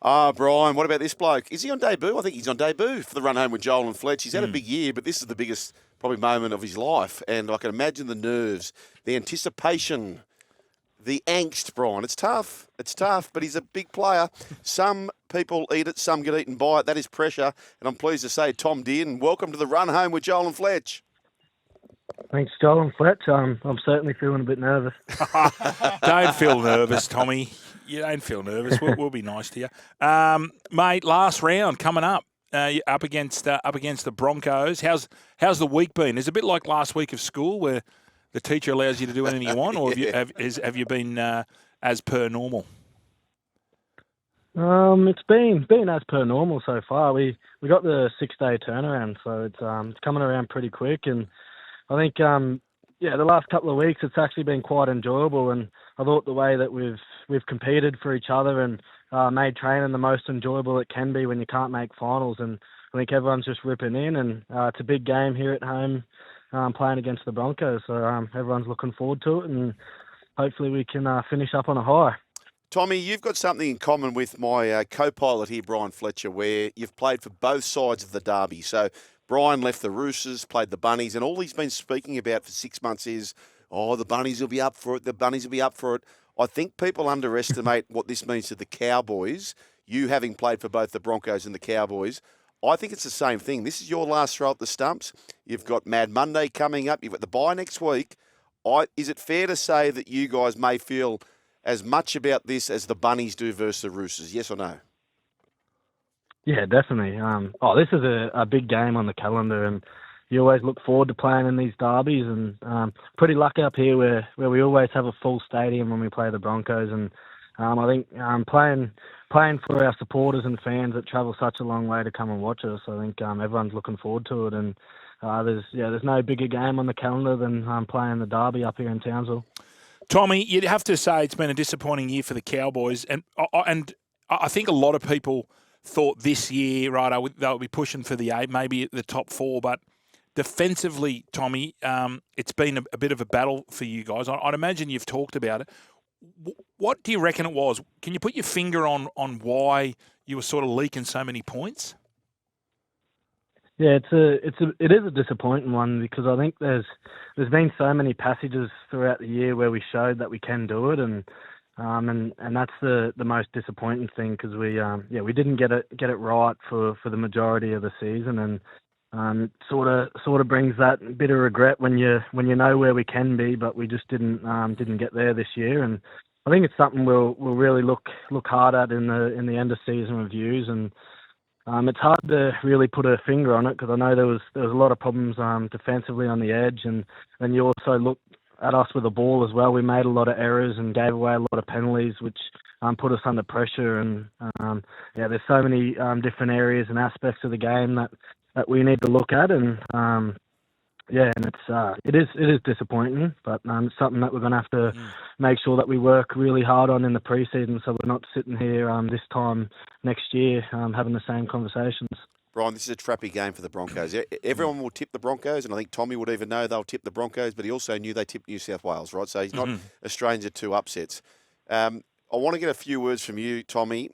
Brian, what about this bloke? Is he on debut? I think he's on debut for the run home with Joel and Fletch. He's had a big year, but this is the biggest probably moment of his life. And I can imagine the nerves, the anticipation, the angst, Brian. It's tough. It's tough, but he's a big player. Some people eat it, some get eaten by it. That is pressure. And I'm pleased to say, Tom Dearden, welcome to the run home with Joel and Fletch. Thanks, Joel and Fletch. I'm certainly feeling a bit nervous. Don't feel nervous, Tommy. You don't feel nervous. We'll be nice to you, mate. Last round coming up. You're up against the Broncos. How's the week been? Is it a bit like last week of school where the teacher allows you to do anything you want, or have you been as per normal? It's been as per normal so far. We got the 6-day turnaround, so it's coming around pretty quick, and I think the last couple of weeks it's actually been quite enjoyable, and I thought the way that we've competed for each other and made training the most enjoyable it can be when you can't make finals, and I think everyone's just ripping in, and it's a big game here at home playing against the Broncos, so everyone's looking forward to it, and hopefully we can finish up on a high. Tommy, you've got something in common with my co-pilot here, Brian Fletcher, where you've played for both sides of the derby. So Brian left the Roosters, played the Bunnies, and all he's been speaking about for 6 months is, the Bunnies will be up for it, the Bunnies will be up for it. I think people underestimate what this means to the Cowboys, you having played for both the Broncos and the Cowboys. I think it's the same thing. This is your last throw at the stumps. You've got Mad Monday coming up. You've got the bye next week. Is it fair to say that you guys may feel as much about this as the Bunnies do versus the Roosters? Yes or no? Yeah, definitely. This is a big game on the calendar, and you always look forward to playing in these derbies. And pretty lucky up here where we always have a full stadium when we play the Broncos. And I think playing for our supporters and fans that travel such a long way to come and watch us, I think everyone's looking forward to it. And there's no bigger game on the calendar than playing the derby up here in Townsville. Tommy, you'd have to say it's been a disappointing year for the Cowboys, and I think a lot of people thought this year, right, they'll be pushing for the 8, maybe the top 4, but defensively, Tommy, it's been a bit of a battle for you guys. I'd imagine you've talked about it. What do you reckon it was? Can you put your finger on why you were sort of leaking so many points? Yeah, it is a disappointing one, because I think there's been so many passages throughout the year where we showed that we can do it, and that's the most disappointing thing, because we didn't get it right for the majority of the season, and sort of brings that bit of regret when you know where we can be, but we just didn't get there this year. And I think it's something we'll really look hard at in the end of season reviews, and it's hard to really put a finger on it, because I know there was a lot of problems defensively on the edge, and then you also look at us with the ball as well. We made a lot of errors and gave away a lot of penalties, which put us under pressure. And there's so many different areas and aspects of the game that we need to look at, and it is disappointing, but it's something that we're going to have to make sure that we work really hard on in the preseason, so we're not sitting here this time next year having the same conversations. Brian, this is a trappy game for the Broncos. Everyone will tip the Broncos, and I think Tommy would even know they'll tip the Broncos, but he also knew they tipped New South Wales, right? So he's not a stranger to upsets. I want to get a few words from you, Tommy.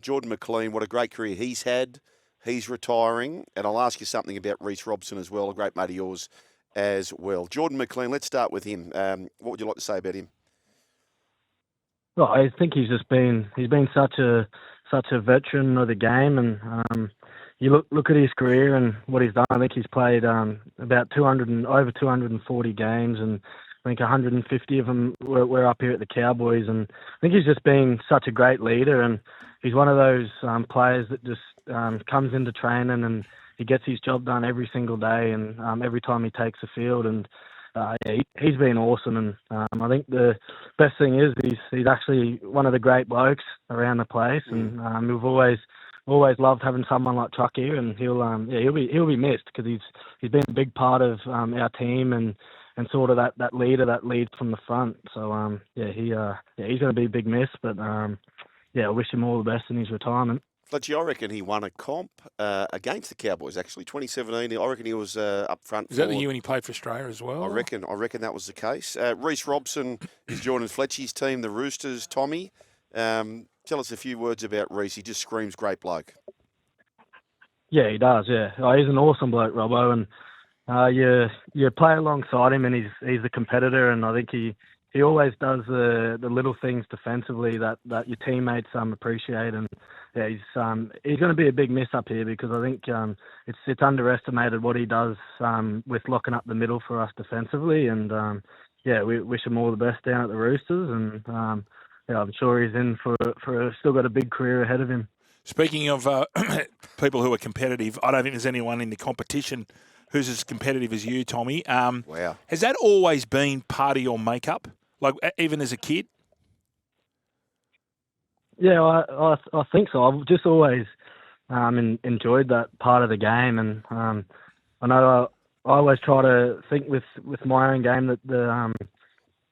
Jordan McLean, what a great career he's had. He's retiring, and I'll ask you something about Reece Robson as well, a great mate of yours as well. Jordan McLean, let's start with him. What would you like to say about him? Well, I think he's been such a veteran of the game, and you look at his career and what he's done. I think he's played about over 240 games, and I think 150 of them were up here at the Cowboys. And I think he's just been such a great leader, and he's one of those players that just comes into training and he gets his job done every single day, and every time he takes the field. And he's been awesome. And I think the best thing is he's actually one of the great blokes around the place, and we've always loved having someone like Truck here, and he'll be missed, because he's been a big part of our team and sort of that leader that leads from the front. So he's going to be a big miss, but I wish him all the best in his retirement. Fletchy, I reckon he won a comp against the Cowboys, actually, 2017. I reckon he was up front. Is that the year when he played for Australia as well? I reckon that was the case. Reece Robson is joining Fletchy's team, the Roosters, Tommy. Tell us a few words about Reece. He just screams great bloke. Yeah, he does. Yeah, he's an awesome bloke, Robbo, and you play alongside him, and he's a competitor, and I think he always does the little things defensively that your teammates appreciate, and yeah, he's going to be a big miss up here because I think it's underestimated what he does with locking up the middle for us defensively, and yeah, we wish him all the best down at the Roosters, and yeah, I'm sure he's in for still got a big career ahead of him. Speaking of people who are competitive, I don't think there's anyone in the competition who's as competitive as you, Tommy. Wow. Has that always been part of your makeup, like even as a kid? Yeah, I think so. I've just always enjoyed that part of the game, and I know I always try to think with my own game that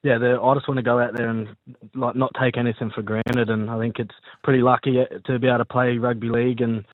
I just want to go out there and like not take anything for granted, and I think it's pretty lucky to be able to play rugby league and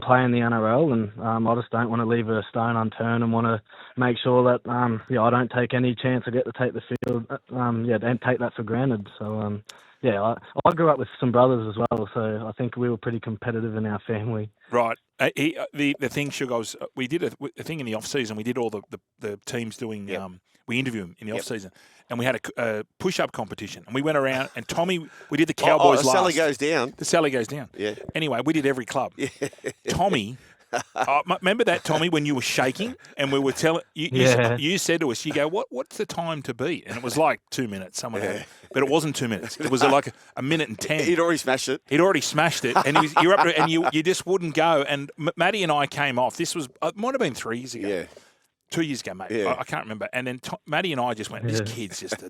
play in the NRL, and I just don't want to leave a stone unturned and want to make sure that I don't take any chance I get to take the field. Don't take that for granted. So I grew up with some brothers as well, so I think we were pretty competitive in our family. Right. The thing, Sugar, was we did a thing in the off season. We did all the teams doing. Yep. We interview them in the off season, and we had a push-up competition, and we went around. And Tommy, we did the Cowboys last. Sally goes down. The Sally goes down. Yeah. Anyway, we did every club. Yeah. Tommy, remember that, Tommy, when you were shaking and we were telling you, you said to us, you go, what's the time to beat? And it was like 2 minutes. Someone had it, but it wasn't 2 minutes. It was like a minute and 10. He'd already smashed it. And you're up to, and you just wouldn't go. And Maddie and I came off. This was it might have been 3 years ago. Yeah. 2 years ago, mate. Yeah. I can't remember. And then Maddie and I just went, this kid's just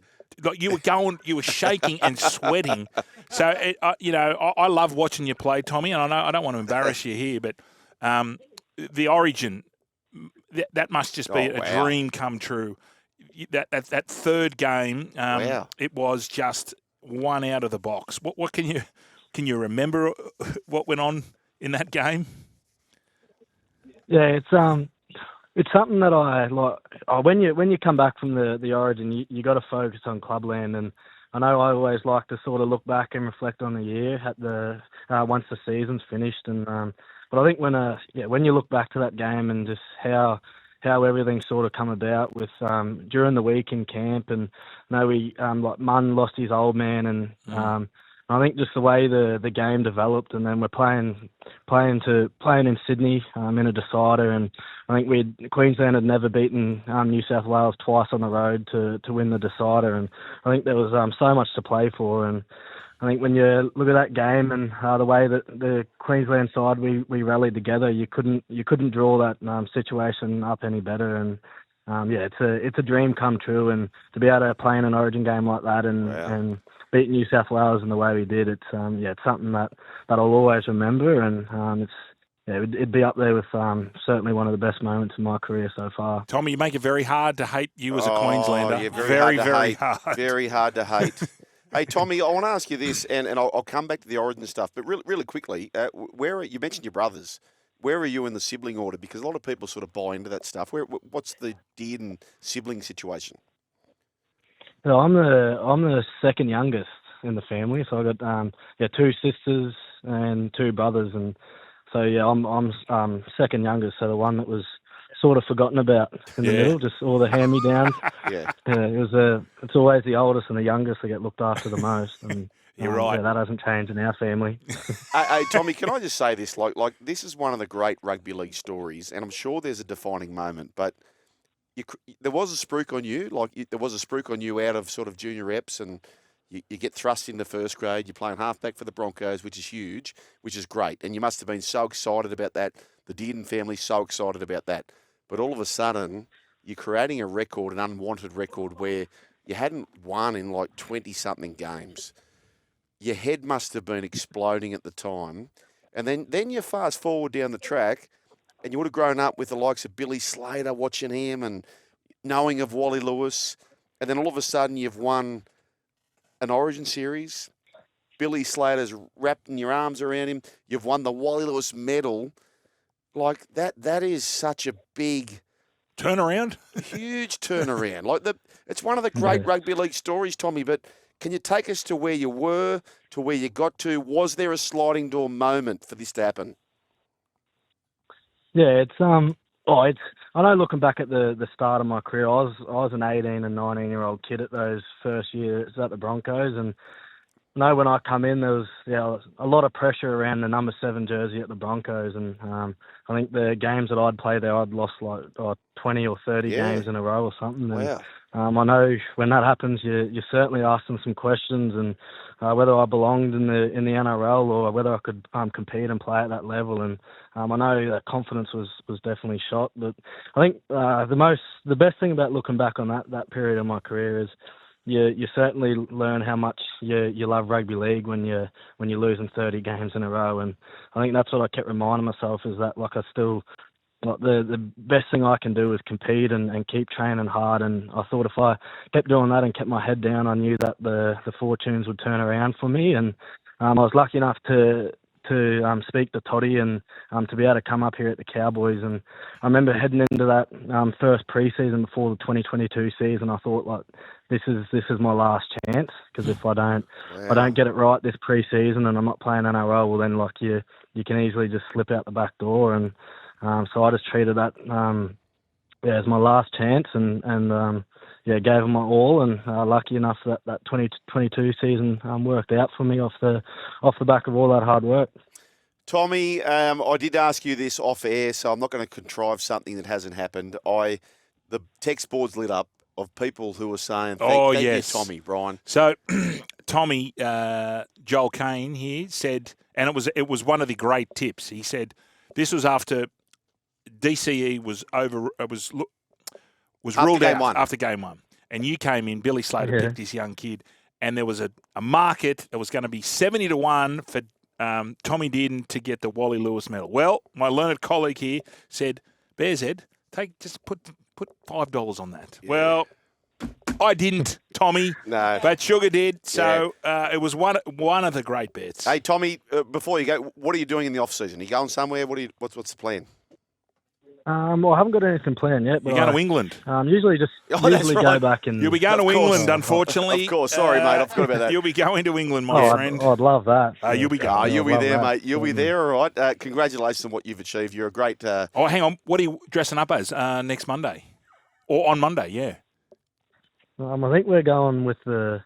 like you were shaking and sweating. So, I love watching you play, Tommy, and I don't want to embarrass you here, but the Origin, that must just be a dream come true. That third game, it was just one out of the box. What can you remember what went on in that game? Yeah, it's something that I like. When you come back from the Origin, you got to focus on clubland, and I know I always like to sort of look back and reflect on the year at the once the season's finished, and but I think when you look back to that game and just how everything sort of come about with during the week in camp, and we like Munn lost his old man, and I think just the way the game developed, and then we're playing in Sydney in a decider, and I think Queensland had never beaten New South Wales twice on the road to win the decider, and I think there was so much to play for, and I think when you look at that game and the way that the Queensland side we rallied together, you couldn't draw that situation up any better, and it's a dream come true, and to be able to play in an Origin game like that and beat New South Wales in the way we did, it's something that I'll always remember, and it'd be up there with certainly one of the best moments in my career so far. Tommy, you make it very hard to hate you as a Queenslander. Yeah, very hard. Very hard to hate. Hey, Tommy, I want to ask you this, and I'll come back to the Origin stuff, but really quickly, you mentioned your brothers. Where are you in the sibling order? Because a lot of people sort of buy into that stuff. What's the Dearden sibling situation? So I'm the second youngest in the family. So I got 2 sisters and 2 brothers, and so I'm second youngest. So the one that was sort of forgotten about in the middle, just all the hand-me-downs. It's always the oldest and the youngest that get looked after the most. And you're right. Yeah, that hasn't changed in our family. Hey, Tommy, can I just say this? Like this is one of the great rugby league stories, and I'm sure there's a defining moment, but there was a spruik on you. There was a spruik on you out of sort of junior reps, and you get thrust into first grade. You're playing halfback for the Broncos, which is huge, which is great. And you must have been so excited about that. The Dearden family so excited about that. But all of a sudden, you're creating a record, an unwanted record, where you hadn't won in like 20-something games. Your head must have been exploding at the time. And then you fast forward down the track, and you would have grown up with the likes of Billy Slater, watching him and knowing of Wally Lewis. And then all of a sudden you've won an Origin series. Billy Slater's wrapping your arms around him. You've won the Wally Lewis medal. Like that is such a big turnaround. Huge turnaround. It's one of the great rugby league stories, Tommy, but Can you take us to where you were, to where you got to? Was there a sliding door moment for this to happen? Yeah, I know looking back at the start of my career, I was an 18 and 19-year-old kid at those first years at the Broncos, and I know when I come in, there was a lot of pressure around the number 7 jersey at the Broncos, and I think the games that I'd played there, I'd lost 20 or 30 games in a row or something. Wow. And I know when that happens, you certainly ask them some questions, and whether I belonged in the NRL or whether I could compete and play at that level. And I know that confidence was definitely shot. But I think the best thing about looking back on that period of my career is you certainly learn how much you love rugby league when you're losing 30 games in a row. And I think that's what I kept reminding myself, is that the best thing I can do is compete and keep training hard. And I thought if I kept doing that and kept my head down, I knew that the fortunes would turn around for me. And I was lucky enough to speak to Toddy and to be able to come up here at the Cowboys. And I remember heading into that first pre-season before the 2022 season, I thought, this is my last chance, because if I don't get it right this pre-season and I'm not playing NRL, well then you can easily just slip out the back door. And so I just treated that as my last chance, and gave them my all. And lucky enough that 2022 season worked out for me off the back of all that hard work. Tommy, I did ask you this off air, so I'm not going to contrive something that hasn't happened. The text board's lit up of people who are saying, thank you, Tommy, Brian. So, Tommy, Joel Kane here said, and it was one of the great tips. He said this was after DCE was ruled out after game one, and you came in. Billy Slater picked this young kid, and there was a market that was going to be 70-1 for Tommy Dearden to get the Wally Lewis medal. Well, my learned colleague here said, Bears Head, put $5 on that. Yeah. Well, I didn't, Tommy. No, but Sugar did. So it was one of the great bets. Hey, Tommy, before you go, what are you doing in the off season? Are you going somewhere? What's the plan? Well, I haven't got anything planned yet. But you're going to England. Usually go back and... You'll be going to England, unfortunately. Of course. Sorry, mate. I forgot about that. You'll be going to England, my friend. I'd love that. You'll be going. You'll be there, mate. You'll be there, all right. Congratulations on what you've achieved. You're a great... hang on. What are you dressing up as next Monday? Or on Monday, yeah. I think we're going with the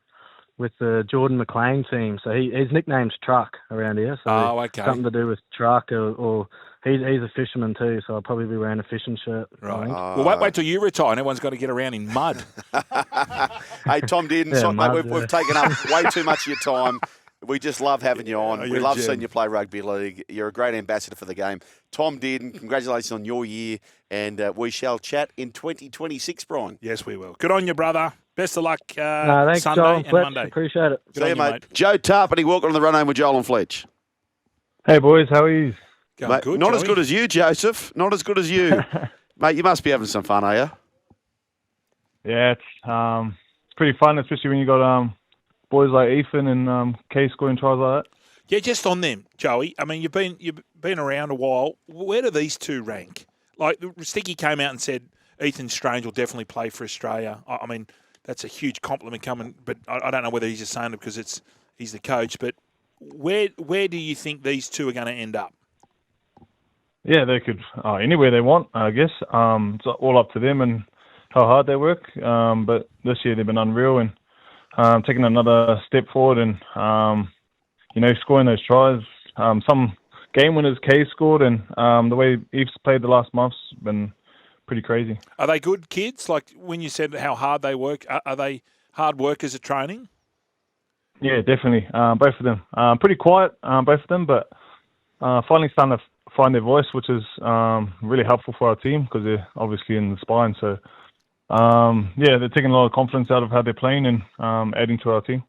Jordan McLean team. So his nickname's Truck around here. So okay. Something to do with truck or he's a fisherman too. So I'll probably be wearing a fishing shirt. Right. Well, wait till you retire and everyone's got to get around in mud. Hey, Tom Dearden, mate, we've taken up way too much of your time. We just love having you on. We love seeing you play rugby league. You're a great ambassador for the game. Tom Dearden, congratulations on your year, and we shall chat in 2026, Brian. Yes, we will. Good on you, brother. Best of luck thanks, Sunday Joel and Fletch. Monday. Appreciate it. See you, mate. Joe Tapine, welcome to the Run Home with Joel and Fletch. Hey, boys. How are you? Mate, good, not Joey. As good as you, Joseph. Not as good as you. Mate, you must be having some fun, are you? Yeah, it's pretty fun, especially when you got boys like Ethan and Kay scoring tries like that. Yeah, just on them, Joey. I mean, you've been around a while. Where do these two rank? Like, Sticky came out and said Ethan Strange will definitely play for Australia. I mean, that's a huge compliment coming, but I don't know whether he's just saying it because he's the coach. But where do you think these two are going to end up? Yeah, they could anywhere they want, I guess. It's all up to them and how hard they work. But this year they've been unreal and taking another step forward and, scoring those tries. Some game winners Kay scored and the way Eve's played the last month's been pretty crazy. Are they good kids? Like when you said how hard they work, are they hard workers at training? Yeah, definitely. Both of them. Pretty quiet, both of them, but finally starting to find their voice, which is really helpful for our team because they're obviously in the spine. So, they're taking a lot of confidence out of how they're playing and adding to our team.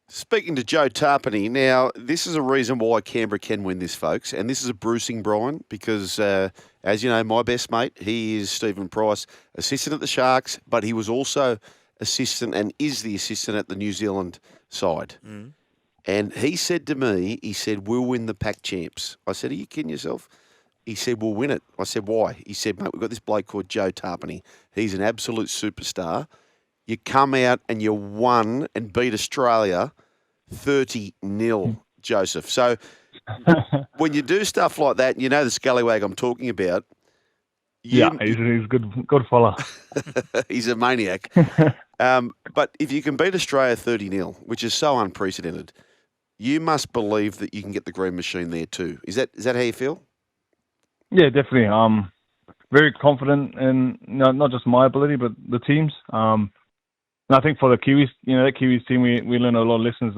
Speaking to Joe Tapine, now this is a reason why Canberra can win this, folks, and this is a bruising Brian because, as you know, my best mate, he is Stephen Price, assistant at the Sharks, but he was also assistant and is the assistant at the New Zealand side. Mm. And he said to me, we'll win the Pac champs. I said, are you kidding yourself? He said, we'll win it. I said, why? He said, mate, we've got this bloke called Joe Tapine. He's an absolute superstar. you come out and you won and beat Australia 30-0, Joseph. So when you do stuff like that, you know the scallywag I'm talking about. He's a good fella. He's a maniac. But if you can beat Australia 30-0, which is so unprecedented, you must believe that you can get the green machine there too. Is that how you feel? Yeah, definitely. Very confident in not just my ability, but the team's. And I think for the Kiwis, that Kiwis team, we learned a lot of lessons.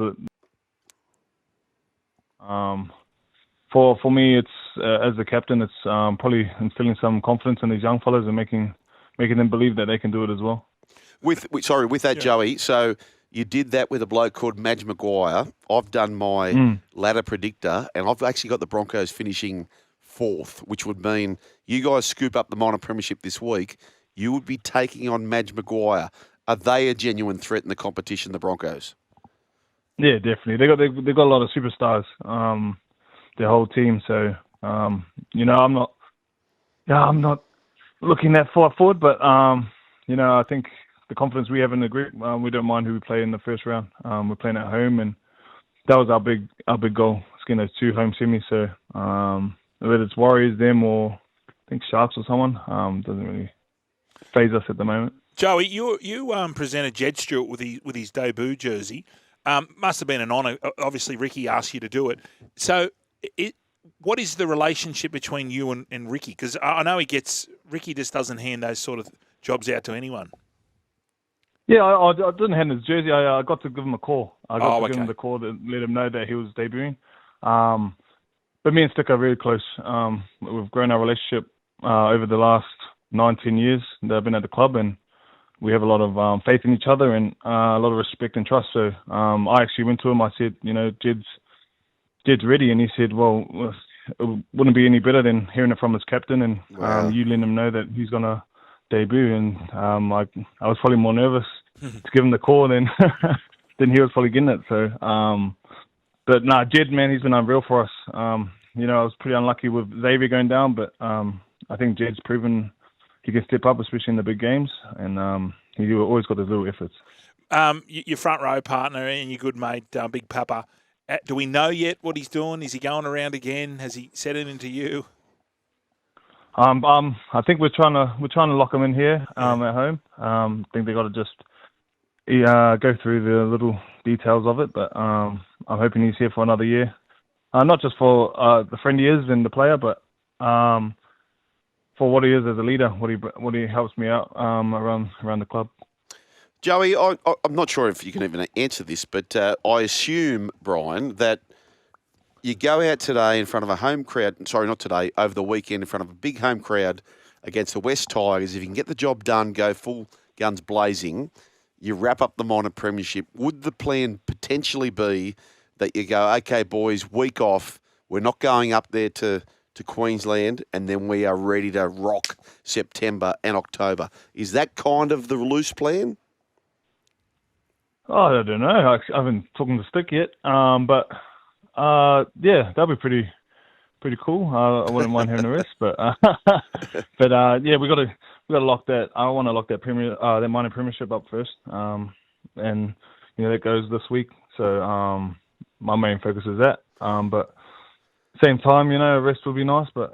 For me, it's as the captain, it's probably instilling some confidence in these young fellas and making them believe that they can do it as well. With that, Joey. So you did that with a bloke called Madge Maguire. I've done my ladder predictor, and I've actually got the Broncos finishing 4th, which would mean you guys scoop up the minor premiership this week. You would be taking on Madge Maguire. Are they a genuine threat in the competition, the Broncos? Yeah, definitely. They got a lot of superstars. Their whole team. So I'm not looking that far forward, but I think the confidence we have in the group, we don't mind who we play in the first round. We're playing at home, and that was our big goal, getting those 2 home semis. So whether it's Warriors, them, or I think Sharks or someone, doesn't really faze us at the moment. Joey, you presented Jed Stuart with his debut jersey. Must have been an honour. Obviously, Ricky asked you to do it. So, what is the relationship between you and Ricky? Because I know Ricky just doesn't hand those sort of jobs out to anyone. Yeah, I didn't hand his jersey. I got to give him a call. I got to give him the call to let him know that he was debuting. But me and Stick are really close. We've grown our relationship over the last 19 years that I've been at the club, and we have a lot of faith in each other and a lot of respect and trust. So I actually went to him. I said, Jed's ready, and he said, well, it wouldn't be any better than hearing it from his captain, and you let him know that he's going to debut. And I was probably more nervous to give him the call than he was probably getting it. So, but no, Jed, man, he's been unreal for us. I was pretty unlucky with Xavier going down, but I think Jed's proven he can step up, especially in the big games, and he always got those little efforts. Your front row partner and your good mate, Big Papa, do we know yet what he's doing? Is he going around again? Has he set it into you? I think we're trying to lock him in here at home. I think they got to just go through the little details of it, but I'm hoping he's here for another year. Not just for the friend he is and the player, but for what he is as a leader, what he helps me out around the club. Joey, I'm not sure if you can even answer this, but I assume, Brian, that you go out today in front of a home crowd, sorry, not today, over the weekend in front of a big home crowd against the West Tigers. If you can get the job done, go full guns blazing, you wrap up the minor premiership. Would the plan potentially be that you go, okay, boys, week off, we're not going up there to Queensland, and then we are ready to rock September and October? Is that kind of the loose plan? Oh, I don't know. I haven't talking to Stick yet, but yeah, that'd be pretty cool. I wouldn't mind having a rest, but yeah, we got to lock that. I want to lock that that minor premiership up first, and that goes this week. So my main focus is that. But same time, rest will be nice, but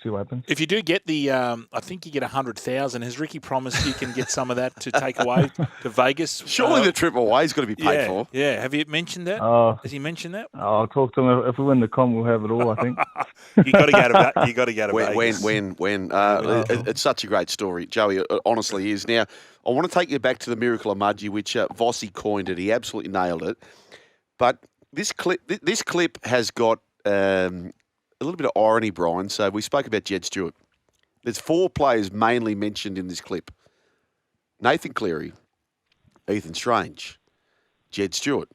see what happens. If you do get the, I think you get 100,000. Has Ricky promised you can get some of that to take away to Vegas? Surely the trip away's got to be paid for. Yeah. Have you mentioned that? Has he mentioned that? I'll talk to him. If we win the comp, we'll have it all, I think. You got to go to Vegas. When? It's such a great story, Joey. It honestly is. Now, I want to take you back to the miracle of Mudgee, which Vossi coined it. He absolutely nailed it. But this clip has got a little bit of irony, Brian. So we spoke about Jed Stuart. There's 4 players mainly mentioned in this clip. Nathan Cleary, Ethan Strange, Jed Stuart,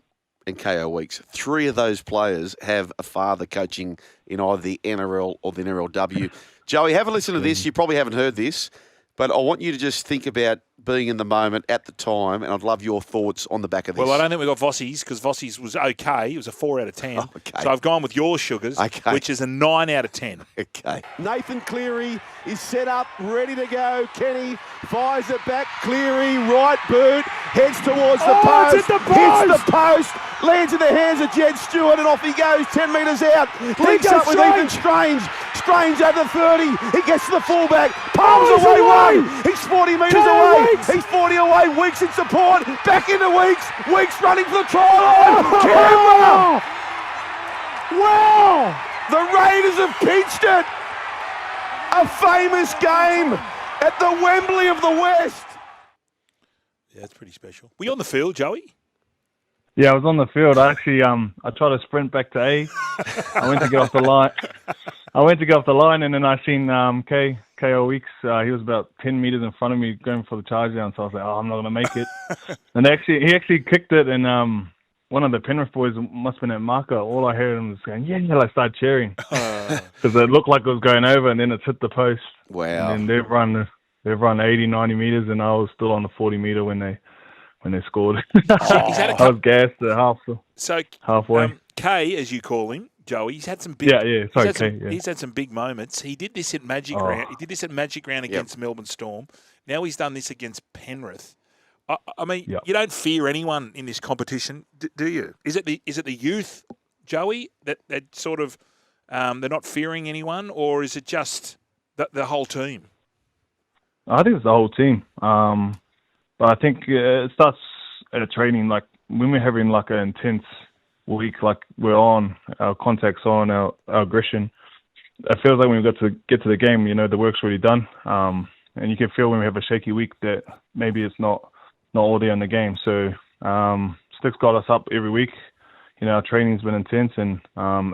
and KO Weeks. 3 of those players have a father coaching in either the NRL or the NRLW. Joey, have a listen to this. You probably haven't heard this, But I want you to just think about being in the moment at the time, and I'd love your thoughts on the back of this. Well, I don't think we got Vossi's because Vossi's was okay. It was a 4 out of 10. Oh, okay. So I've gone with your Sugars, which is a 9 out of 10. Okay. Nathan Cleary is set up, ready to go. Kenny fires it back. Cleary, right boot, heads towards the post. It's at the post. Hits the post, lands in the hands of Jed Stuart, and off he goes, 10 metres out. Links up with Ethan Strange. Strange over 30. He gets to the fullback. Palms away one. He's 40 metres away. He's 40 away. Weeks in support. Back into Weeks. Weeks running for the try line. Canberra. Wow. The Raiders have pinched it. A famous game at the Wembley of the West. Yeah, that's pretty special. Were you on the field, Joey? Yeah, I was on the field. I actually, I tried to sprint back to A. I went to get off the line. And then I seen KO Weeks. He was about 10 meters in front of me going for the charge down. So I was like, I'm not going to make it. And he actually kicked it, and one of the Penrith boys must have been at marker. All I heard him was saying, yeah, I started cheering. Because it looked like it was going over, and then it hit the post. Wow. And they've run 80, 90 meters, and I was still on the 40 meter when they scored. I was gassed at halfway. K, as you call him, Joey, he's had some big. He's had some big moments. He did this at Magic Round. He did this at Magic Round against Melbourne Storm. Now he's done this against Penrith. I mean, you don't fear anyone in this competition, do you? Is it the youth, Joey, that sort of they're not fearing anyone, or is it just the whole team? I think it's the whole team. But I think it starts at a training, like when we're having like an intense week, like we're on, our contact's on, our aggression. It feels like when we get to the game, the work's already done. And you can feel when we have a shaky week that maybe it's not all there in the game. So Stick's got us up every week. Our training's been intense, and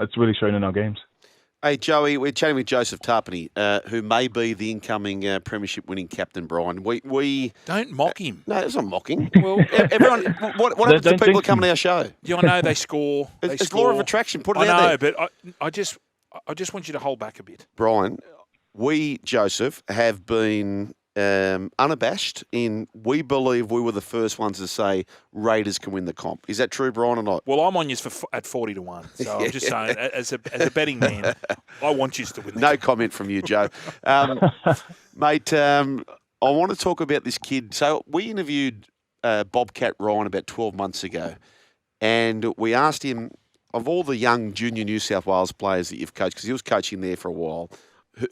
it's really shown in our games. Hey, Joey, we're chatting with Joseph Tapine, who may be the incoming premiership-winning captain, Brian. We don't mock him. No, it's not mocking. Well, everyone, what happens to people that come to our show? Yeah, I know they score. It's law of attraction. Put it I out know, but I just want you to hold back a bit, Brian. We, Joseph, have been unabashed in. We believe we were the first ones to say Raiders can win the comp. Is that true, Brian, or not? Well, I'm on you at 40-1. So I'm just saying, as a betting man, I want you to win. No comment from you, Joe. Mate, I want to talk about this kid. So we interviewed Bobcat Ryan about 12 months ago, and we asked him, of all the young junior New South Wales players that you've coached, because he was coaching there for a while,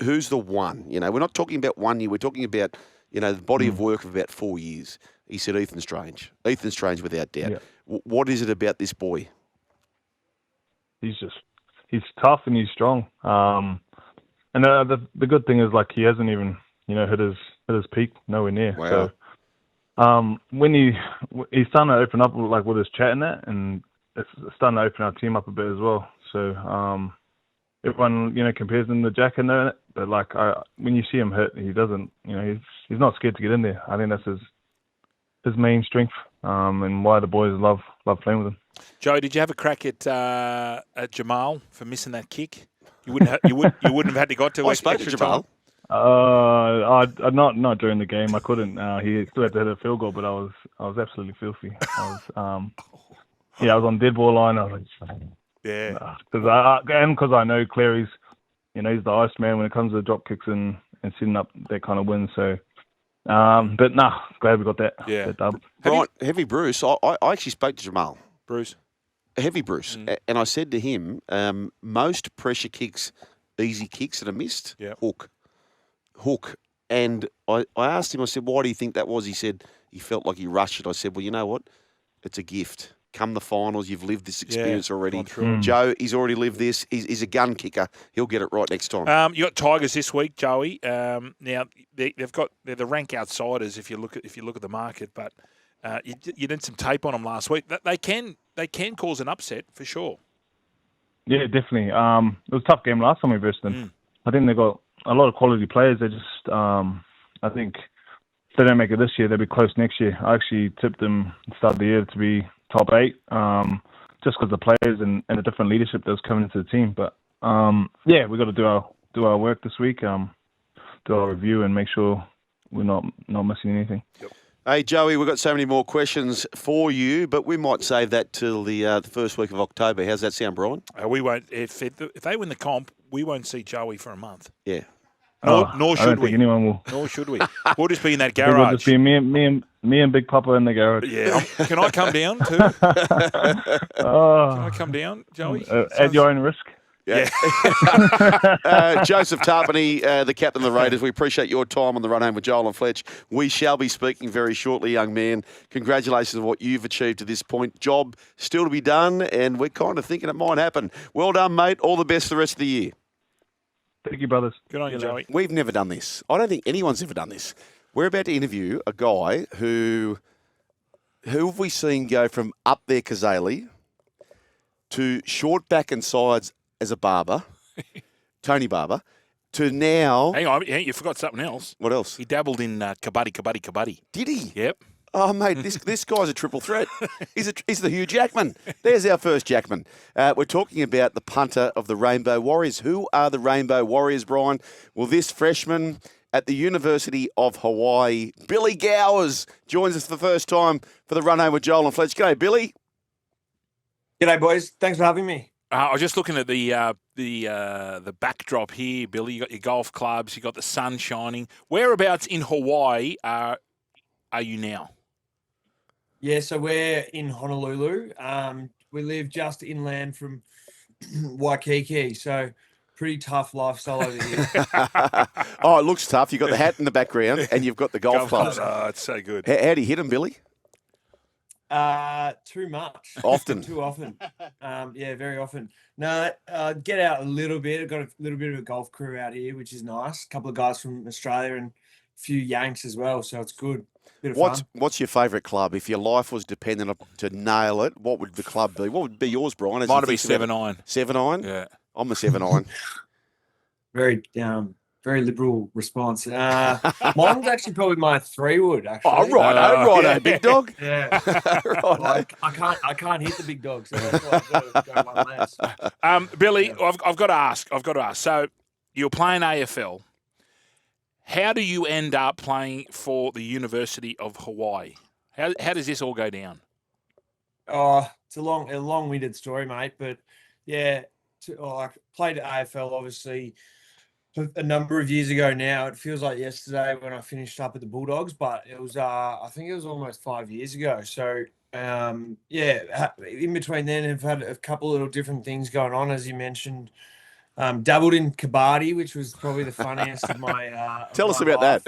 who's the one? We're not talking about 1 year. We're talking about, the body of work of about 4 years. He said Ethan Strange. Ethan Strange, without doubt. Yeah. What is it about this boy? He's tough and he's strong. And the good thing is, like, he hasn't even, hit his peak, nowhere near. Wow. So when he's starting to open up, like, with his chat and that, and it's starting to open our team up a bit as well. So everyone, compares him to Jack and that, but like when you see him hit, he doesn't, he's not scared to get in there. I think that's his main strength, and why the boys love playing with him. Joe, did you have a crack at Jamal for missing that kick? You wouldn't have had to got to. I spoke to Jamal. Not during the game. I couldn't. He still had to hit a field goal, but I was absolutely filthy. I was on dead ball line. I was like, yeah, because I know Cleary's, he's the ice man when it comes to drop kicks and setting up that kind of win. So, but glad we got that. Yeah, that dub. Right, Heavy Bruce. I actually spoke to Jamal. Bruce, Heavy Bruce, and I said to him, most pressure kicks, easy kicks that are missed, hook. And I asked him. I said, why do you think that was? He said he felt like he rushed it. I said, well, you know what? It's a gift. Come the finals, you've lived this experience already. Joe, he's already lived this. He's a gun kicker. He'll get it right next time. You got Tigers this week, Joey. Now they're the rank outsiders if you look at the market, but you did some tape on them last week. They can cause an upset for sure. Yeah, definitely. It was a tough game last time we versed them. I think they got a lot of quality players. They just, I think, if they don't make it this year, they'll be close next year. I actually tipped them at the start of the year to be top 8, just because the players and the different leadership that was coming into the team. But we got to do our work this week, do our review and make sure we're not missing anything. Hey, Joey, we've got so many more questions for you, but we might save that till the first week of October. How's that sound, Brian? We won't. If they win the comp, we won't see Joey for a month. Yeah. Nor I should don't we. think anyone will. Nor should we. We'll just be in that I think it'll garage. just be me and Big Papa in the garage. Yeah. Can I come down too? Can I come down, Joey? At your own risk. Yeah. Joseph Tapine, the captain of the Raiders, we appreciate your time on the run home with Joel and Fletch. We shall be speaking very shortly, young man. Congratulations on what you've achieved to this point. Job still to be done, and we're kind of thinking it might happen. Well done, mate. All the best for the rest of the year. Thank you, brothers. Good on you, Joey. We've never done this. I don't think anyone's ever done this. We're about to interview a guy who have we seen go from up there Kazali to short back and sides as a barber, Tony Barber, to now... Hang on, you forgot something else. What else? He dabbled in kabaddi. Did he? Yep. Oh, mate, this guy's a triple threat. He's the Hugh Jackman. There's our first Jackman. We're talking about the punter of the Rainbow Warriors. Who are the Rainbow Warriors, Brian? Well, this freshman at the University of Hawai'i, Billy Gowers, joins us for the first time for the run home with Joel and Fletch. G'day, Billy. G'day, boys. Thanks for having me. I was just looking at the backdrop here, Billy. You got your golf clubs. You got the sun shining. Whereabouts in Hawaii are you now? Yeah, so we're in Honolulu. We live just inland from Waikiki, so pretty tough lifestyle over here. Oh, it looks tough. You've got the hat in the background and you've got the golf clubs. Oh, it's so good. How do you hit them, Billy? Too much. Often. Too often. Yeah, very often. No, get out a little bit. I've got a little bit of a golf crew out here, which is nice. A couple of guys from Australia and a few Yanks as well, so it's good. Bit of fun. What's your favourite club? If your life was dependent on to nail it, what would the club be? What would be yours, Brian? Might be 7-iron. 7-iron? Yeah. I'm a 7-iron. Very liberal response. Mine's actually probably my 3-wood. Actually. Oh, righto, big dog. Yeah. Righto. I can't hit the big dog, so that's why I've got to go one less. Billy, I've got to ask. So you're playing AFL. How do you end up playing for the University of Hawai'i? How does this all go down? Oh, it's a long-winded story, mate. But yeah, I played AFL obviously a number of years ago now. It feels like yesterday when I finished up at the Bulldogs, but it was I think it was almost 5 years ago. So yeah, in between then I've had a couple of little different things going on, as you mentioned. Dabbled in kabaddi, which was probably the funniest of my. Tell us about that.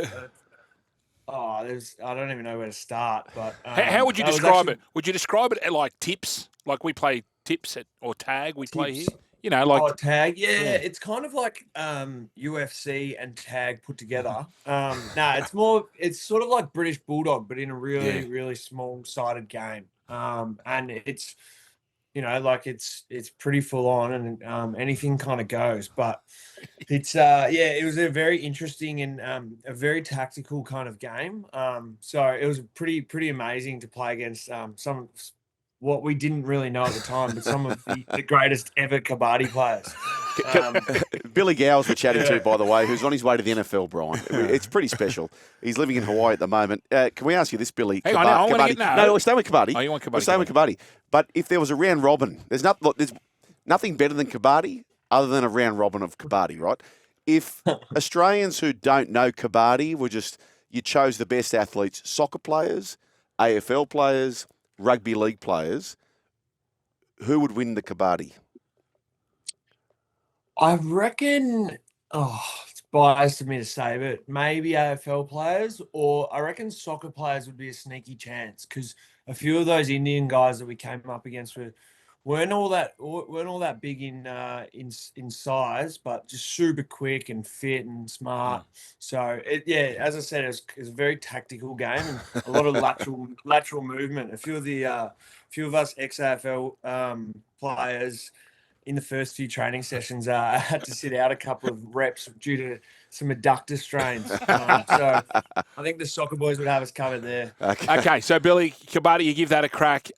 I don't even know where to start. But how would you describe it? Would you describe it like tips? Like we play tips or tag? We play here. You know, like tag. Yeah, it's kind of like UFC and tag put together. It's sort of like British Bulldog, but in a really small-sided game. And it's. You know, like it's pretty full on and anything kind of goes. But it's it was a very interesting and a very tactical kind of game. So it was pretty amazing to play against some what we didn't really know at the time, but some of the greatest ever kabaddi players. Billy Gowers we're chatting to, by the way, who's on his way to the NFL, Brian. It's pretty special. He's living in Hawaii at the moment. Can we ask you this, Billy? Hang on, I want to get No, we're staying with kabaddi. Oh, you want kabaddi? We're staying with kabaddi. But if there was a round robin, there's nothing better than kabaddi other than a round robin of kabaddi, right? If Australians who don't know kabaddi you chose the best athletes, soccer players, AFL players, rugby league players, who would win the kabaddi? I reckon, it's biased of me to say, but maybe AFL players, or I reckon soccer players would be a sneaky chance because a few of those Indian guys that we came up against weren't all that big in size, but just super quick and fit and smart. So as I said, it's a very tactical game and a lot of lateral movement. A few of us ex-AFL players in the first few training sessions, I had to sit out a couple of reps due to some adductor strains. So I think the soccer boys would have us covered there. Okay, so Billy, kabaddi, you give that a crack.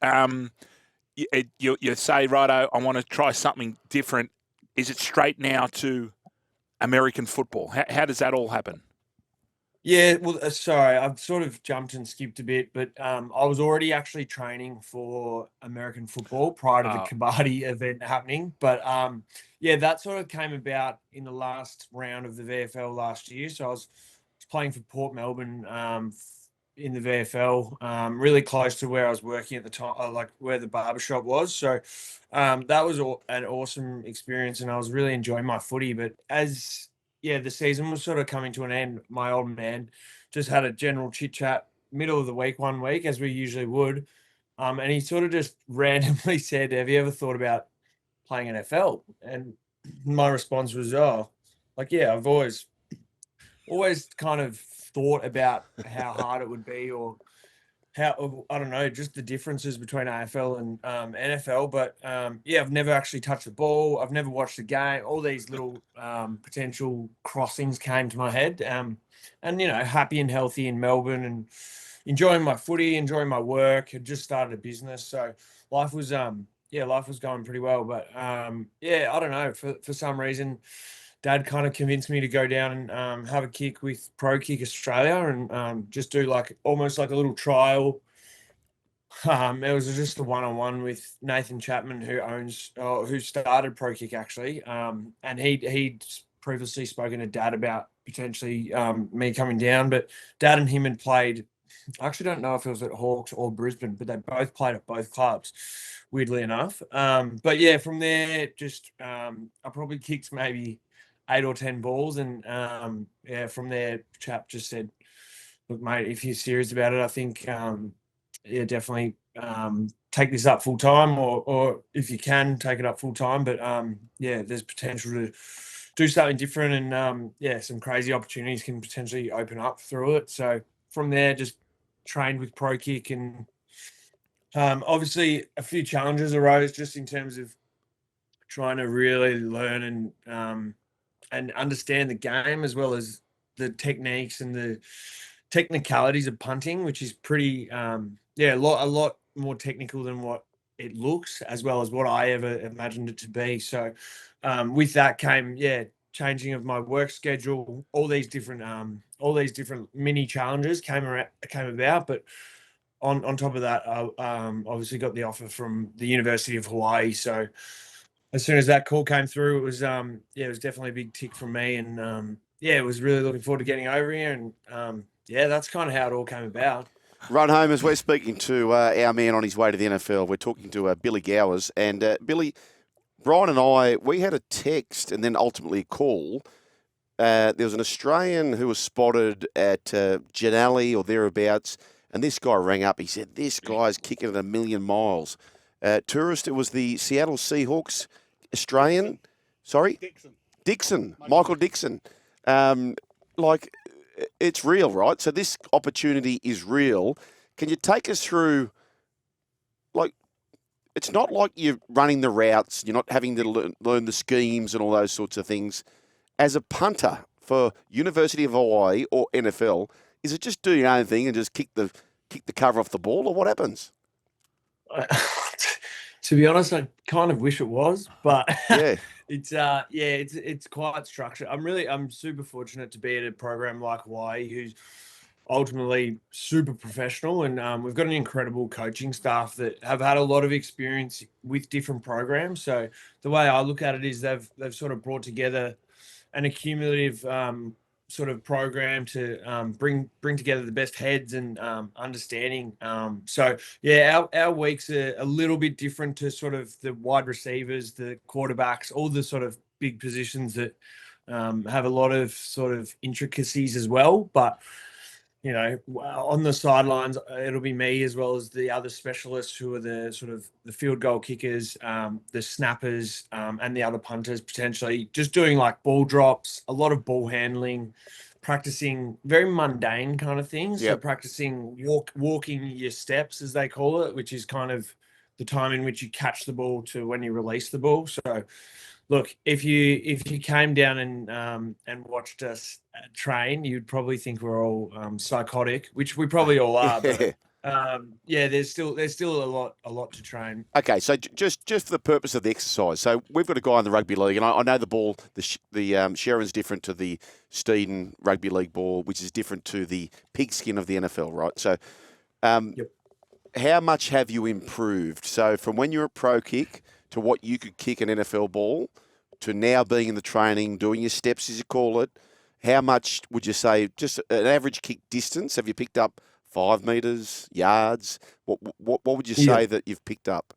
You say, righto, I want to try something different. Is it straight now to American football? How does that all happen? Yeah, well, sorry, I've sort of jumped and skipped a bit, but I was already actually training for American football prior to the Oh. Kabaddi event happening. But yeah, that sort of came about in the last round of the VFL last year. So I was playing for Port Melbourne in the VFL, really close to where I was working at the time, like where the barbershop was. So that was an awesome experience, and I was really enjoying my footy. But as the season was sort of coming to an end, my old man just had a general chit chat middle of the week one week, as we usually would. And he sort of just randomly said, "Have you ever thought about playing NFL?" And my response was, "Oh, like, yeah, I've always kind of thought about how hard it would be, or how, I don't know, just the differences between AFL and NFL. But yeah, I've never actually touched the ball. I've never watched the game. All these little potential crossings came to my head. And, happy and healthy in Melbourne and enjoying my footy, enjoying my work. Had just started a business. So life was, life was going pretty well. But yeah, I don't know, for some reason, Dad kind of convinced me to go down and have a kick with Pro Kick Australia and just do like almost like a little trial. It was just a one-on-one with Nathan Chapman, who started Pro Kick actually, and he'd previously spoken to Dad about potentially me coming down, but Dad and him had played. I actually don't know if it was at Hawks or Brisbane, but they both played at both clubs, weirdly enough. But yeah, from there, just I probably kicked maybe 8 or 10 balls, and yeah, from there, chap just said, "Look, mate, if you're serious about it, I think yeah, definitely take this up full time, or if you can take it up full time. But yeah, there's potential to do something different, and yeah, some crazy opportunities can potentially open up through it." So from there, just trained with Pro Kick, and obviously a few challenges arose just in terms of trying to really learn and understand the game, as well as the techniques and the technicalities of punting, which is pretty a lot more technical than what it looks, as well as what I ever imagined it to be. So with that came changing of my work schedule, all these different mini challenges came about. But on top of that, I obviously got the offer from the University of Hawai'i. So as soon as that call came through, it was it was definitely a big tick from me, and yeah, it was really looking forward to getting over here, and yeah, that's kind of how it all came about. Run home as we're speaking to our man on his way to the NFL. We're talking to Billy Gowers. And Billy, Brian and I, we had a text and then ultimately a call. There was an Australian who was spotted at Janali or thereabouts, and this guy rang up. He said, "This guy's kicking at 1,000,000 miles." Tourist, it was the Seattle Seahawks Australian. Sorry? Dixon. Michael Dixon. Like, it's real, right? So this opportunity is real. Can you take us through, like, it's not like you're running the routes, you're not having to learn the schemes and all those sorts of things. As a punter for University of Hawai'i or NFL, is it just do your own thing and just kick the cover off the ball, or what happens? To be honest, I kind of wish it was, but Yeah. it's quite structured. I'm super fortunate to be at a program like Hawaii, who's ultimately super professional, and we've got an incredible coaching staff that have had a lot of experience with different programs. So the way I look at it is they've sort of brought together an accumulative sort of program to bring together the best heads and understanding. So yeah, our weeks are a little bit different to sort of the wide receivers, the quarterbacks, all the sort of big positions that have a lot of sort of intricacies as well. But on the sidelines, it'll be me as well as the other specialists who are the sort of the field goal kickers, the snappers, and the other punters, potentially just doing like ball drops, a lot of ball handling, practicing very mundane kind of things. Yep. So practicing walking your steps, as they call it, which is kind of the time in which you catch the ball to when you release the ball. So look, if you came down and watched us train, you'd probably think we're all psychotic, which we probably all are. But yeah, there's still a lot to train. Okay, so just for the purpose of the exercise, so we've got a guy in the rugby league, and I know the ball, the Sharon's different to the Steeden rugby league ball, which is different to the pigskin of the NFL, right? So, Yep. how much have you improved? So from when you're a pro kick to what you could kick an NFL ball to now being in the training, doing your steps as you call it, how much would you say, just an average kick distance, have you picked up 5 metres, yards? What would you say that you've picked up?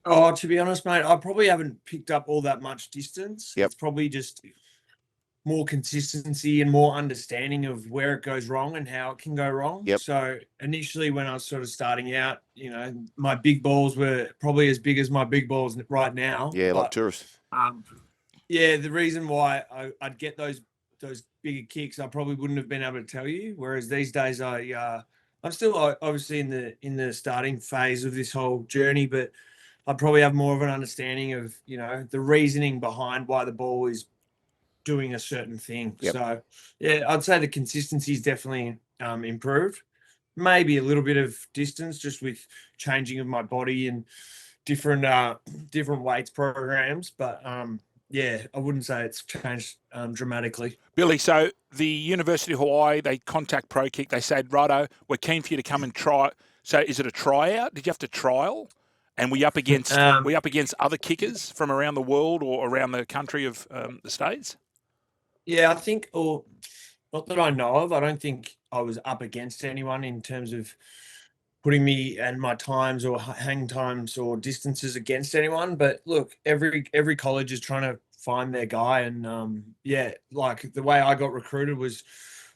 Oh, to be honest, mate, I probably haven't picked up all that much distance. Yep. It's probably just more consistency and more understanding of where it goes wrong and how it can go wrong. Yep. So initially when I was sort of starting out, my big balls were probably as big as my big balls right now. Yeah, like tourists. Yeah, the reason why I'd get those bigger kicks, I probably wouldn't have been able to tell you. Whereas these days, I'm still obviously in the starting phase of this whole journey, but I probably have more of an understanding of the reasoning behind why the ball is doing a certain thing. Yep. So yeah, I'd say the consistency's definitely improved. Maybe a little bit of distance just with changing of my body and different weights programs, but yeah, I wouldn't say it's changed dramatically. Billy, so the University of Hawai'i, they contact Pro Kick. They said, righto, we're keen for you to come and try. So is it a tryout? Did you have to trial? And we up against other kickers from around the world or around the country of the States? Yeah, I think, or not that I know of, I don't think I was up against anyone in terms of putting me and my times or hang times or distances against anyone. But look, every college is trying to find their guy, and yeah, like the way I got recruited was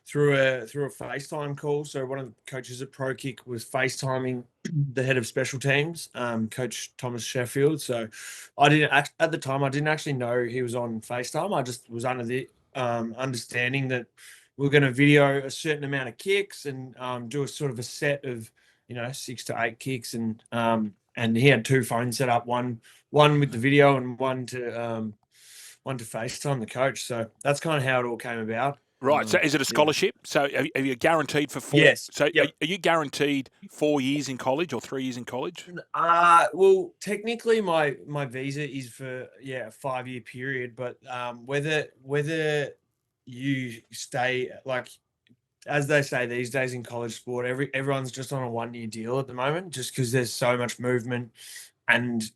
through a FaceTime call. So one of the coaches at Pro Kick was FaceTiming the head of special teams, Coach Thomas Sheffield. So at the time I didn't actually know he was on FaceTime. I just was under the understanding that we're going to video a certain amount of kicks and do a sort of a set of 6 to 8 kicks, and he had 2 phones set up, one with the video and one to FaceTime the coach. So that's kind of how it all came about. Right. So is it a scholarship? Yeah. So are you guaranteed for 4? Yes. So yep. Are you guaranteed 4 years in college or 3 years in college? Well, technically my visa is for a 5-year period, but whether you stay, like, as they say these days in college sport, everyone's just on a 1-year deal at the moment, just because there's so much movement, and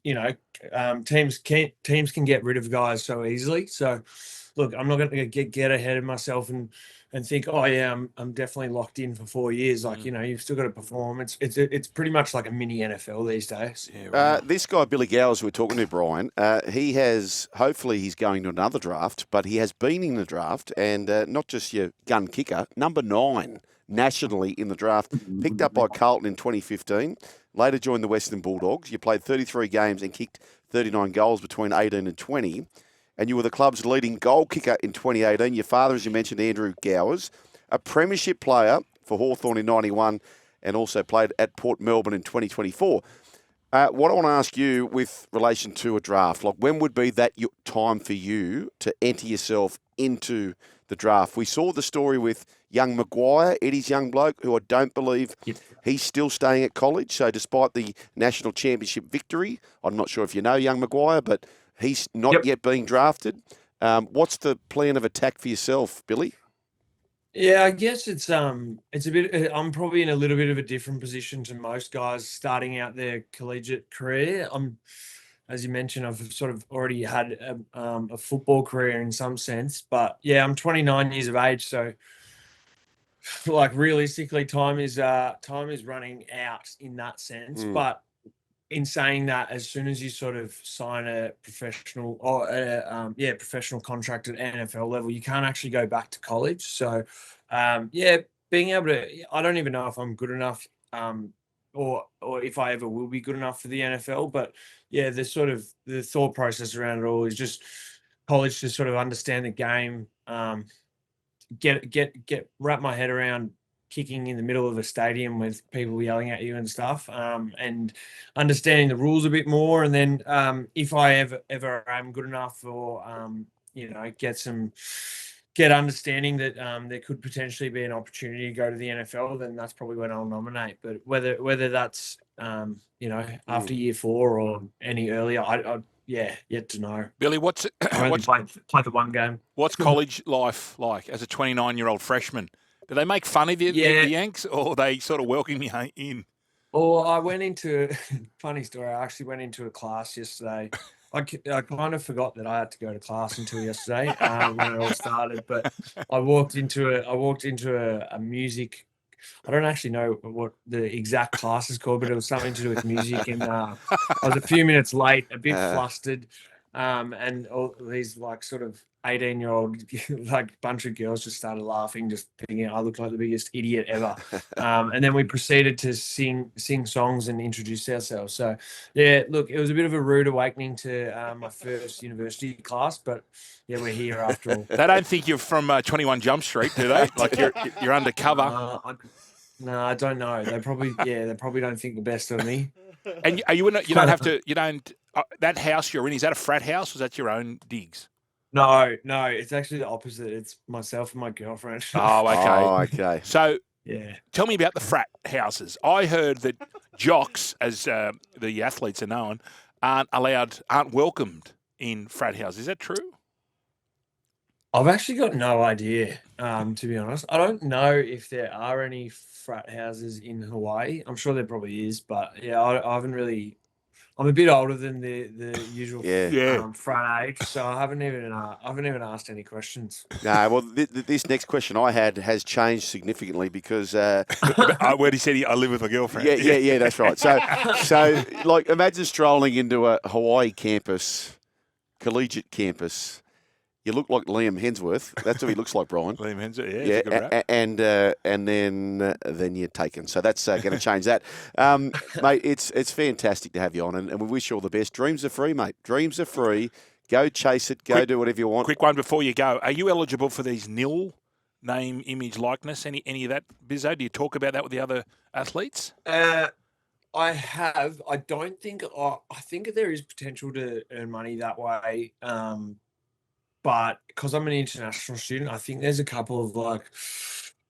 teams can get rid of guys so easily. So look, I'm not going to get ahead of myself and think, oh yeah, I'm definitely locked in for 4 years. Like, you've still got to perform. It's pretty much like a mini NFL these days. Yeah, right. This guy, Billy Gowers, we're talking to, Brian, hopefully he's going to another draft, but he has been in the draft, and not just your gun kicker, number 9 nationally in the draft, picked up by Carlton in 2015, later joined the Western Bulldogs. You played 33 games and kicked 39 goals between 18 and 20. And you were the club's leading goal kicker in 2018. Your father, as you mentioned, Andrew Gowers, a premiership player for Hawthorn in 91 and also played at Port Melbourne in 2024. What I want to ask you with relation to a draft, like when would be that time for you to enter yourself into the draft? We saw the story with young Maguire, Eddie's young bloke, who I don't believe he's still staying at college. So despite the national championship victory, I'm not sure if you know young Maguire, but he's not yet being drafted. What's the plan of attack for yourself, Billy? Yeah, I guess it's a bit. I'm probably in a little bit of a different position to most guys starting out their collegiate career. As you mentioned, I've sort of already had a football career in some sense, but yeah, I'm 29 years of age, so like realistically, time is running out in that sense. But in saying that, as soon as you sort of sign a professional or professional contract at NFL level, you can't actually go back to college. So, being able to, I don't even know if I'm good enough, or if I ever will be good enough for the NFL. But yeah, the thought process around it all is just college to sort of understand the game, wrap my head around kicking in the middle of a stadium with people yelling at you and stuff, and understanding the rules a bit more. And then if I ever am good enough, or get get understanding that there could potentially be an opportunity to go to the NFL, then that's probably when I'll nominate. But whether that's after year 4 or any earlier, I yet to know. Billy, I only played the one game. what's college life like as a 29-year-old freshman? Do they make fun of the Yanks, or they sort of welcome you in? Well, I went into funny story. I actually went into a class yesterday. I kind of forgot that I had to go to class until yesterday when it all started. But I walked into a music. I don't actually know what the exact class is called, but it was something to do with music. And I was a few minutes late, a bit flustered, and all these like sort of 18-year-old like bunch of girls just started laughing, just thinking I looked like the biggest idiot ever. And then we proceeded to sing songs and introduce ourselves. So yeah, look, it was a bit of a rude awakening to my first university class, but yeah, we're here after all. They don't think you're from 21 Jump Street, do they? Like you're undercover. No, I don't know. They probably don't think the best of me. And you don't have to. You don't. That house you're in, is that a frat house, or is that your own digs? No, it's actually the opposite. It's myself and my girlfriend. Oh, okay. Oh, okay. So, yeah. Tell me about the frat houses. I heard that jocks, as the athletes are known, aren't welcomed in frat houses. Is that true? I've actually got no idea, to be honest. I don't know if there are any frat houses in Hawaii. I'm sure there probably is, but yeah, I haven't really. I'm a bit older than the usual frat age, so I haven't even asked any questions. No, well, this next question I had has changed significantly because when he said I live with a girlfriend. Yeah, that's right. So like, imagine strolling into a Hawaii campus, collegiate campus. You look like Liam Hemsworth. That's what he looks like, Brian. Liam Hemsworth, yeah. It's a good rap. And then you're taken. So that's going to change that. Mate, it's fantastic to have you on, and we wish you all the best. Dreams are free, mate. Dreams are free. Go chase it. Go do whatever you want. Quick one before you go. Are you eligible for these nil name, image, likeness? Any of that, Bizzo? Do you talk about that with the other athletes? I have. I don't think. I think there is potential to earn money that way. But because I'm an international student, I think there's a couple of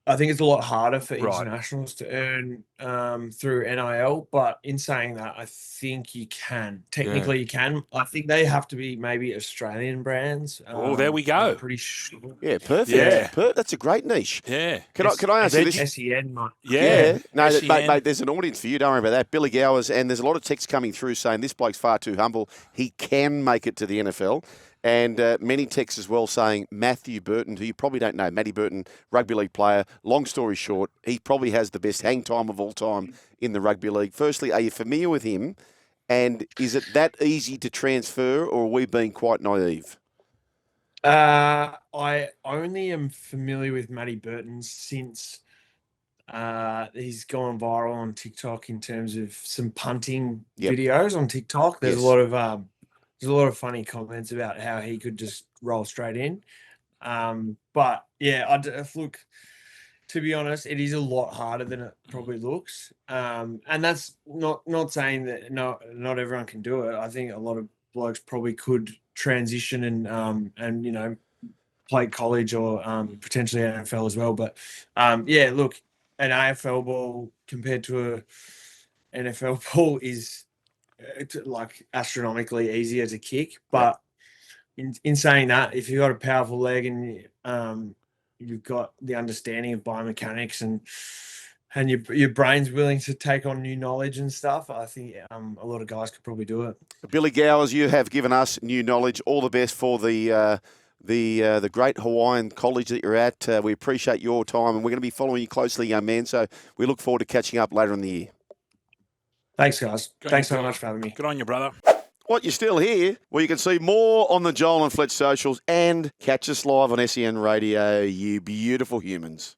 I think it's a lot harder for internationals to earn through NIL. But in saying that, I think you can. Technically, you can. I think they have to be maybe Australian brands. There we go. I'm pretty sure. Yeah, perfect. Yeah. That's a great niche. Yeah. Can I answer this? SEN, mate. Yeah. No, mate, there's an audience for you. Don't worry about that. Billy Gowers, and there's a lot of texts coming through saying this bloke's far too humble. He can make it to the NFL. And many texts as well saying Matthew Burton, who you probably don't know, Matty Burton, rugby league player. Long story short, he probably has the best hang time of all time in the rugby league. Firstly, are you familiar with him? And is it that easy to transfer, or are we being quite naive? I only am familiar with Matty Burton since he's gone viral on TikTok in terms of some punting videos on TikTok. There's a lot of funny comments about how he could just roll straight in. But yeah, look, to be honest, it is a lot harder than it probably looks. And that's not saying that not everyone can do it. I think a lot of blokes probably could transition and play college or potentially NFL as well. But look, an AFL ball compared to a NFL ball is like astronomically easier to kick, but in saying that, if you've got a powerful leg and you've got the understanding of biomechanics and your brain's willing to take on new knowledge and stuff, I think a lot of guys could probably do it. Billy Gowers, you have given us new knowledge. All the best for the great Hawaiian college that you're at. We appreciate your time, and we're going to be following you closely, young man. So we look forward to catching up later in the year. Thanks, guys. Thanks so much for having me. Good on you, brother. What, you're still here? Well, you can see more on the Joel and Fletch socials and catch us live on SEN Radio, you beautiful humans.